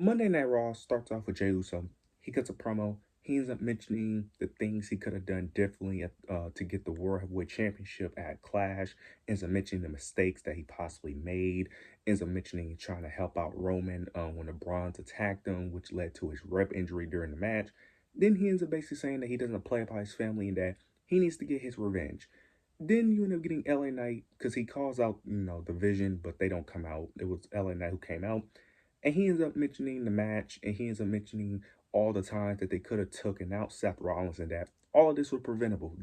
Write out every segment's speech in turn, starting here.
Monday Night Raw starts off with Jey Uso. He cuts a promo. He ends up mentioning the things he could have done differently to get the World Heavyweight Championship at Clash. Ends up mentioning the mistakes that he possibly made. Ends up mentioning trying to help out Roman when the Bronze attacked him, which led to his rep injury during the match. Then he ends up basically saying that he doesn't play by his family and that he needs to get his revenge. Then you end up getting LA Knight because he calls out, the Vision, but they don't come out. It was LA Knight who came out. And he ends up mentioning the match, and he ends up mentioning all the times that they could have taken out Seth Rollins, and that all of this was preventable.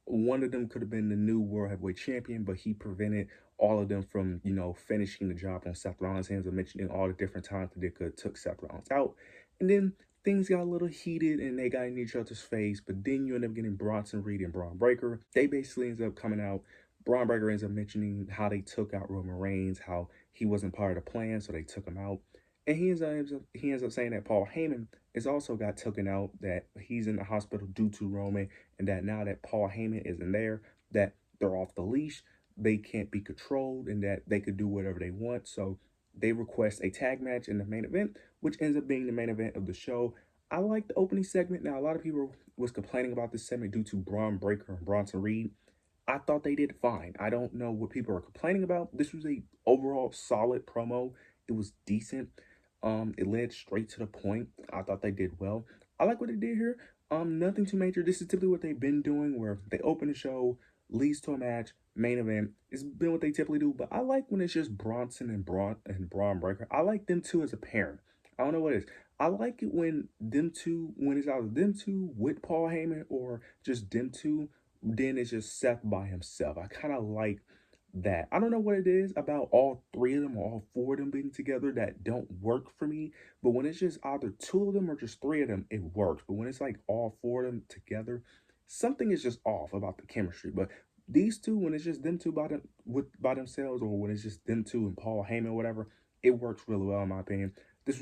One of them could have been the new World Heavyweight Champion, but he prevented all of them from, finishing the job on Seth Rollins' hands and mentioning all the different times that they could have took Seth Rollins out. And then things got a little heated and they got in each other's face, but then you end up getting Bronson Reed and Braun Breaker. They basically ends up coming out. Braun Breaker ends up mentioning how they took out Roman Reigns, how he wasn't part of the plan, so they took him out. And he ends up saying that Paul Heyman is also got taken out, that he's in the hospital due to Roman, and that now that Paul Heyman isn't there, that they're off the leash, they can't be controlled, and that they could do whatever they want. So they request a tag match in the main event, which ends up being the main event of the show. I like the opening segment. Now, a lot of people was complaining about this segment due to Braun Breaker and Bronson Reed. I thought they did fine. I don't know what people are complaining about. This was a overall solid promo. It was decent. It led straight to the point. I thought they did well. I like what they did here. Nothing too major. This is typically what they've been doing, where they open the show, leads to a match, main event. It's been what they typically do. But I like when it's just Bronson and Braun Breaker. I like them two as a pairing. I don't know what it is. I like it when when it's either them two with Paul Heyman or just them two. Then it's just Seth by himself. I kind of like that. I don't know what it is about all three of them or all four of them being together that don't work for me. But when it's just either two of them or just three of them, it works. But when it's like all four of them together, something is just off about the chemistry. But these two, when it's just them two by themselves, or when it's just them two and Paul Heyman or whatever, it works really well in my opinion. This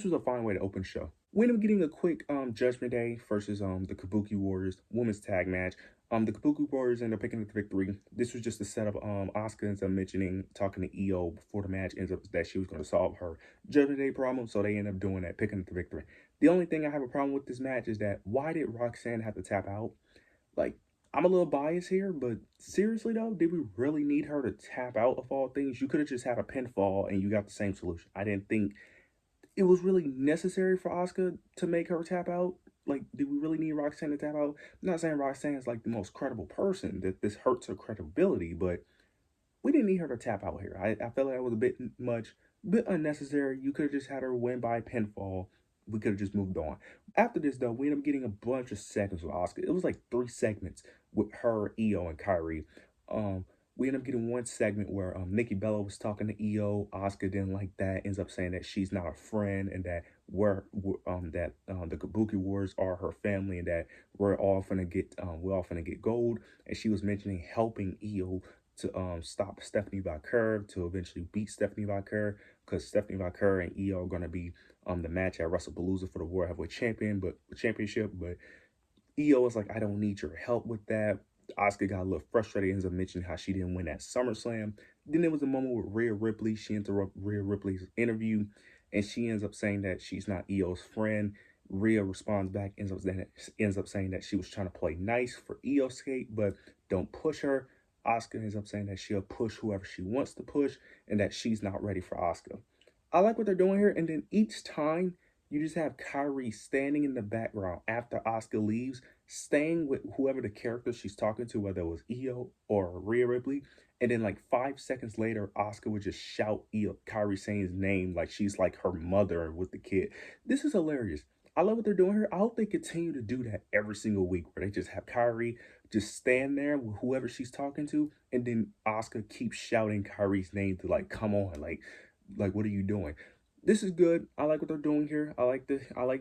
was a fine way to open the show. We end up getting a quick Judgment Day versus the Kabuki Warriors women's tag match. The Kabuki Warriors end up picking up the victory. This was just a setup. Asuka ends up mentioning, talking to EO before the match, ends up that she was going to solve her Judgment Day problem, so they end up doing that, picking up the victory. The only thing I have a problem with this match is that why did Roxanne have to tap out? Like, I'm a little biased here, but seriously though, did we really need her to tap out of all things? You could have just had a pinfall and you got the same solution. I didn't think it was really necessary for Asuka to make her tap out. Like, did we really need Roxanne to tap out? I'm not saying Roxanne is like the most credible person, that this hurts her credibility, but we didn't need her to tap out here. I felt like that was a bit much, a bit unnecessary. You could have just had her win by pinfall. We could have just moved on. After this, though, we ended up getting a bunch of segments with Asuka. It was like 3 segments with her, Io, and Kyrie. We ended up getting one segment where Nikki Bella was talking to Io. Asuka didn't like that. Ends up saying that she's not a friend and that the Kabuki Wars are her family and that we're all gonna get gold. And she was mentioning helping Io to stop Stephanie Vaquer, to eventually beat Stephanie Vaquer, because Stephanie Vaquer and Io are gonna be the match at WrestlePalooza for the World Heavyweight Championship. But Io was like, I don't need your help with that. Oscar got a little frustrated, ends up mentioning how she didn't win that SummerSlam. Then there was a moment with Rhea Ripley. She interrupted Rhea Ripley's interview, and she ends up saying that she's not Io's friend. Rhea responds back, ends up saying that she was trying to play nice for Io's sake, but don't push her. Oscar ends up saying that she'll push whoever she wants to push, and that she's not ready for Oscar. I like what they're doing here, and then each time you just have Kyrie standing in the background after Oscar leaves, staying with whoever the character she's talking to, whether it was Io or Rhea Ripley. And then like 5 seconds later, Oscar would just shout Kyrie saying his name like she's like her mother with the kid. This is hilarious. I love what they're doing here. I hope they continue to do that every single week, where they just have Kyrie just stand there with whoever she's talking to, and then Oscar keeps shouting Kyrie's name to like, come on, like what are you doing? This is good. I like what they're doing here. I like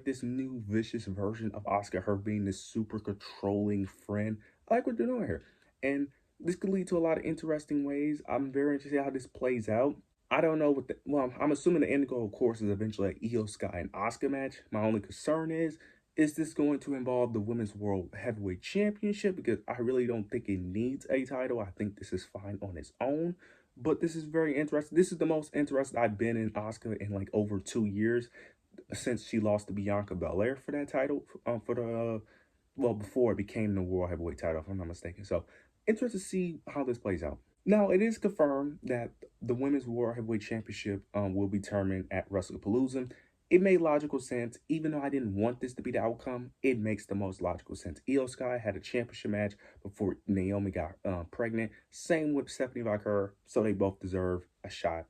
this new vicious version of Oscar, her being this super controlling friend. I like what they're doing here. And this could lead to a lot of interesting ways. I'm very interested how this plays out. I don't know well, I'm assuming the end goal, of course, is eventually an Io Sky and Oscar match. My only concern is this going to involve the Women's World Heavyweight Championship? Because I really don't think it needs a title. I think this is fine on its own. But this is very interesting. This is the most interested I've been in Asuka in like over 2 years since she lost to Bianca Belair for that title, for the well, before it became the World Heavyweight title, if I'm not mistaken. So, interested to see how this plays out. Now, it is confirmed that the Women's World Heavyweight Championship will be determined at WrestlePalooza. It made logical sense, even though I didn't want this to be the outcome. It makes the most logical sense. Io Sky had a championship match before Naomi got pregnant. Same with Stephanie Vaquer, so they both deserve a shot.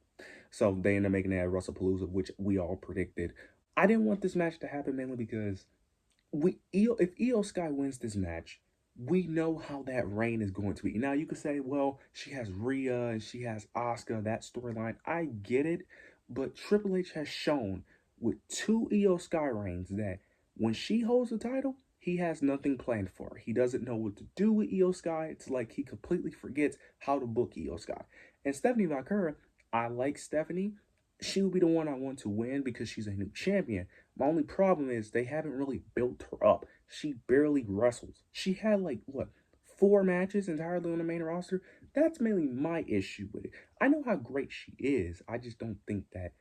So they ended up making it at WrestlePalooza, which we all predicted. I didn't want this match to happen mainly because if Io Sky wins this match, we know how that reign is going to be. Now you could say, well, she has Rhea and she has Asuka, that storyline. I get it, but Triple H has shown with two Io Sky reigns that when she holds the title, he has nothing planned for her. He doesn't know what to do with Io Sky. It's like he completely forgets how to book Io Sky. And Stephanie Vaquer, I like Stephanie. She would be the one I want to win because she's a new champion. My only problem is they haven't really built her up. She barely wrestles. She had like what 4 matches entirely on the main roster. That's mainly my issue with it. I know how great she is. I just don't think that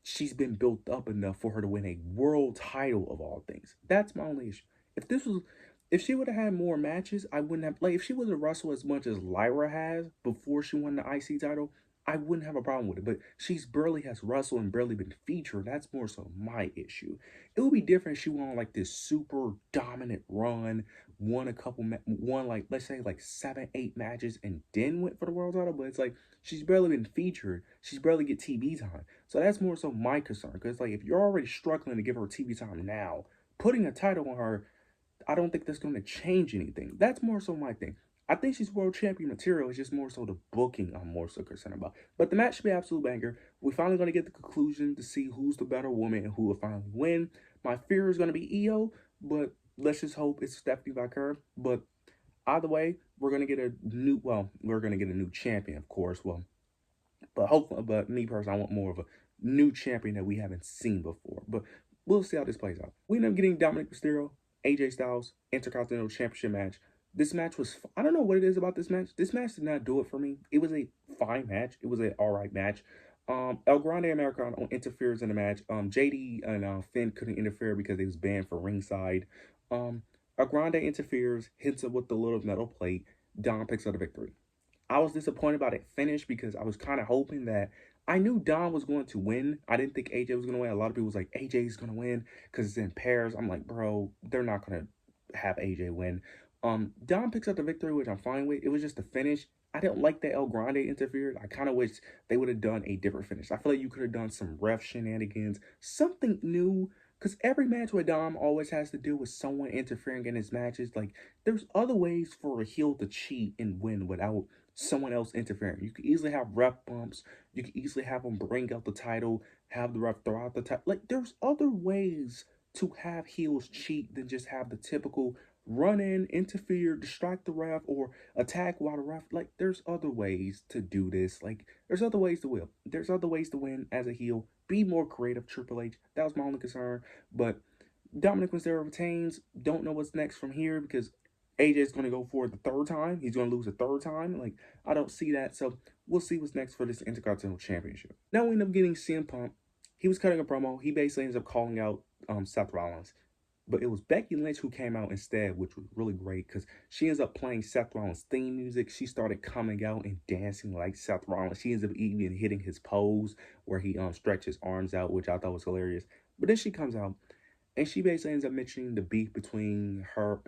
she's been built up enough for her to win a world title of all things. That's my only issue. If she would have had more matches, I wouldn't have like if she was to wrestle as much as Lyra has before she won the IC title, I wouldn't have a problem with it. But she's barely has wrestled and barely been featured. That's more so my issue. It would be different if she won like this super dominant run, won like let's say like 7, 8 matches, and then went for the world title. But it's like she's barely been featured. She's barely get TV time. So that's more so my concern. Because like if you're already struggling to give her TV time now, putting a title on her, I don't think that's going to change anything. That's more so my thing. I think she's world champion material. It's just more so the booking I'm more so concerned about. But the match should be an absolute banger. We're finally going to get the conclusion to see who's the better woman and who will finally win. My fear is going to be Io, but let's just hope it's Stephanie Vaquer. But either way, we're going to get a new champion, of course. Well, but me personally, I want more of a new champion that we haven't seen before. But we'll see how this plays out. We end up getting Dominic Mysterio, AJ Styles, Intercontinental Championship match. This match was, I don't know what it is about this match. This match did not do it for me. It was a fine match. It was an all right match. El Grande Americano interferes in the match. JD and Finn couldn't interfere because they was banned for ringside. El Grande interferes, hits it with the little metal plate. Dom picks up the victory. I was disappointed by that finish because I was kind of hoping that I knew Dom was going to win. I didn't think AJ was going to win. A lot of people was like, AJ's going to win because it's in pairs. I'm like, bro, they're not going to have AJ win. Dom picks up the victory, which I'm fine with. It was just the finish. I didn't like that El Grande interfered. I kind of wish they would have done a different finish. I feel like you could have done some ref shenanigans, something new. Because every match with Dom always has to do with someone interfering in his matches. Like, there's other ways for a heel to cheat and win without someone else interfering. You could easily have ref bumps. You could easily have them bring out the title, have the ref throw out the title. Like, there's other ways to have heels cheat than just have the typical run in, interfere, distract the ref, or attack while the ref. Like, there's other ways to do this. Like, there's other ways to win. There's other ways to win as a heel. Be more creative, Triple H. That was my only concern. But Dominic Mysterio retains. Don't know what's next from here because AJ's going to go for it the third time. He's going to lose a third time. Like, I don't see that. So we'll see what's next for this Intercontinental Championship. Now we end up getting CM Punk. He was cutting a promo. He basically ends up calling out Seth Rollins. But it was Becky Lynch who came out instead, which was really great because she ends up playing Seth Rollins' theme music. She started coming out and dancing like Seth Rollins. She ends up even hitting his pose where he stretched his arms out, which I thought was hilarious. But then she comes out and she basically ends up mentioning the beef between her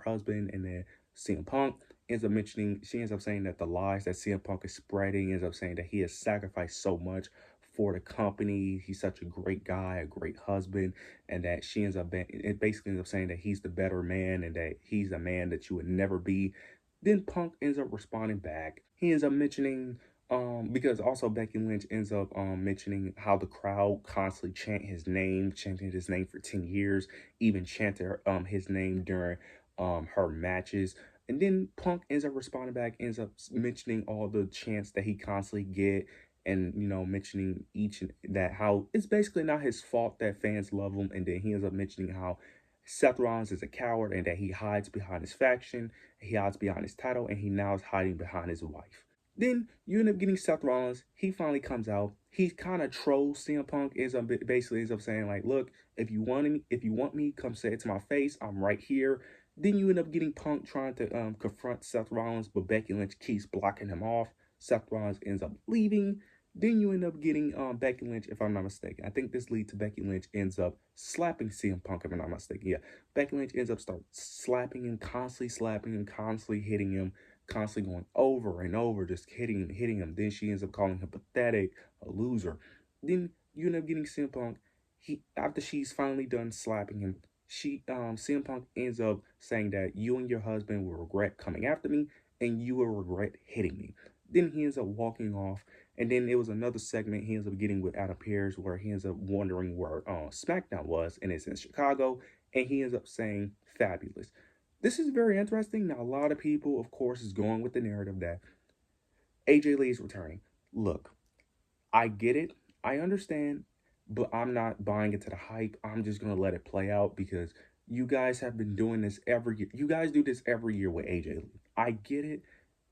husband and then CM Punk. She ends up saying that the lies that CM Punk is spreading, ends up saying that he has sacrificed so much for the company. He's such a great guy, a great husband, and that it basically ends up saying that he's the better man and that he's a man that you would never be. Then Punk ends up responding back. He ends up mentioning because also Becky Lynch ends up mentioning how the crowd constantly chanted his name for 10 years, even chanted his name during her matches. And then Punk ends up responding back, ends up mentioning all the chants that he constantly get, and mentioning each and that how it's basically not his fault that fans love him. And then he ends up mentioning how Seth Rollins is a coward and that he hides behind his faction, he hides behind his title, and he now is hiding behind his wife. Then you end up getting Seth Rollins. He finally comes out. He kind of trolls CM Punk. Basically ends up saying like, "Look, if you want me, come say it to my face. I'm right here." Then you end up getting Punk trying to confront Seth Rollins, but Becky Lynch keeps blocking him off. Seth Rollins ends up leaving. Then you end up getting Becky Lynch, if I'm not mistaken. I think this leads to Becky Lynch ends up slapping CM Punk, if I'm not mistaken. Yeah, Becky Lynch ends up start slapping him, constantly hitting him, constantly going over and over, just hitting him. Then she ends up calling him pathetic, a loser. Then you end up getting CM Punk. He after she's finally done slapping him, CM Punk ends up saying that you and your husband will regret coming after me, and you will regret hitting me. Then he ends up walking off, and then it was another segment he ends up getting with Adam Pearce where he ends up wondering where SmackDown was, and it's in Chicago, and he ends up saying fabulous. This is very interesting. Now, a lot of people, of course, is going with the narrative that AJ Lee is returning. Look, I get it. I understand, but I'm not buying into the hype. I'm just going to let it play out because you guys have been doing this every year. You guys do this every year with AJ Lee. I get it.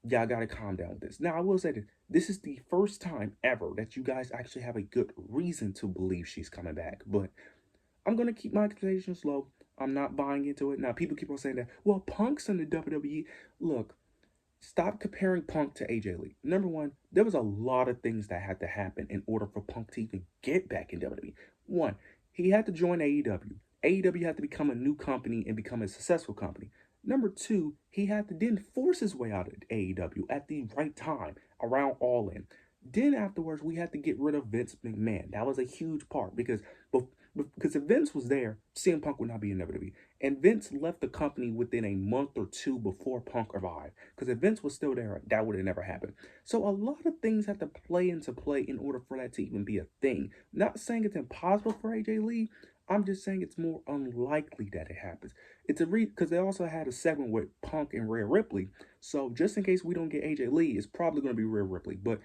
Y'all got to calm down with this. Now, I will say this is the first time ever that you guys actually have a good reason to believe she's coming back. But I'm going to keep my expectations low. I'm not buying into it. Now, people keep on saying that, well, Punk's in the WWE. Look, stop comparing Punk to AJ Lee. Number one, there was a lot of things that had to happen in order for Punk to even get back in WWE. One, he had to join AEW. AEW had to become a new company and become a successful company. Number two, he had to then force his way out of AEW at the right time, around All In. Then afterwards, we had to get rid of Vince McMahon. That was a huge part because if Vince was there, CM Punk would not be in WWE. And Vince left the company within a month or two before Punk arrived. Because if Vince was still there, that would have never happened. So a lot of things have to play into play in order for that to even be a thing. Not saying it's impossible for AJ Lee. I'm just saying it's more unlikely that it happens. It's because they also had a segment with Punk and Rhea Ripley. So just in case we don't get AJ Lee, it's probably going to be Rhea Ripley. But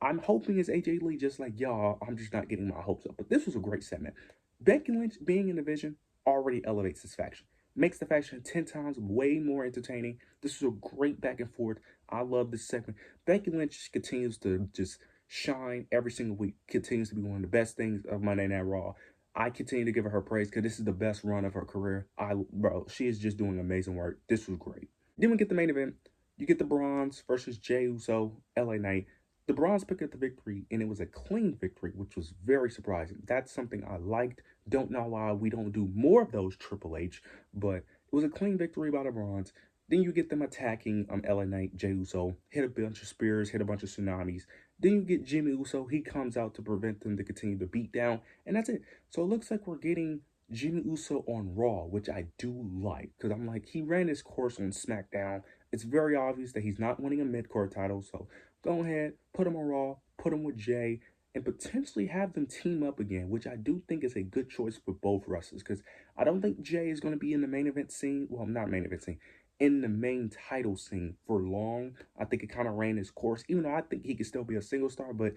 I'm hoping it's AJ Lee, just like y'all. I'm just not getting my hopes up. But this was a great segment. Becky Lynch being in the division already elevates this faction. Makes the faction 10 times way more entertaining. This is a great back and forth. I love this segment. Becky Lynch continues to just shine every single week. Continues to be one of the best things of Monday Night Raw. I continue to give her praise because this is the best run of her career. Bro, she is just doing amazing work. This was great. Then we get the main event. You get the Bronze versus Jey Uso, LA Knight. The Bronze picked up the victory, and it was a clean victory, which was very surprising. That's something I liked. Don't know why we don't do more of those Triple H, but it was a clean victory by the Bronze. Then you get them attacking LA Knight, Jey Uso, hit a bunch of spears, hit a bunch of tsunamis. Then you get Jimmy Uso. He comes out to prevent them to continue to beat down, and that's it. So it looks like we're getting Jimmy Uso on Raw, which I do like, because I'm like, he ran his course on SmackDown. It's very obvious that he's not winning a mid-card title, so go ahead, put him on Raw, put him with Jay, and potentially have them team up again, which I do think is a good choice for both wrestlers, because I don't think Jay is going to be in the main event scene. Well, not main event scene, in the main title scene for long. I think it kind of ran its course, even though I think he could still be a single star, but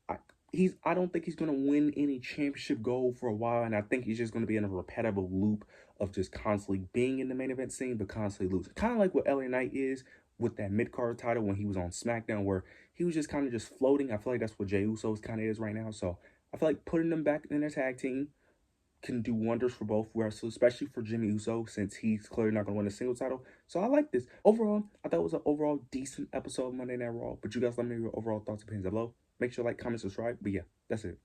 I don't think he's going to win any championship gold for a while, and I think he's just going to be in a repetitive loop of just constantly being in the main event scene, but constantly losing. Kind of like what LA Knight is with that mid-card title when he was on SmackDown, where he was just kind of just floating. I feel like that's what Jey Uso's kind of is right now. So I feel like putting them back in their tag team can do wonders for both wrestlers, especially for Jimmy Uso, since he's clearly not going to win a single title. So I like this. Overall, I thought it was an overall decent episode of Monday Night Raw. But you guys let me know your overall thoughts and opinions below. Make sure to like, comment, subscribe. But yeah, that's it.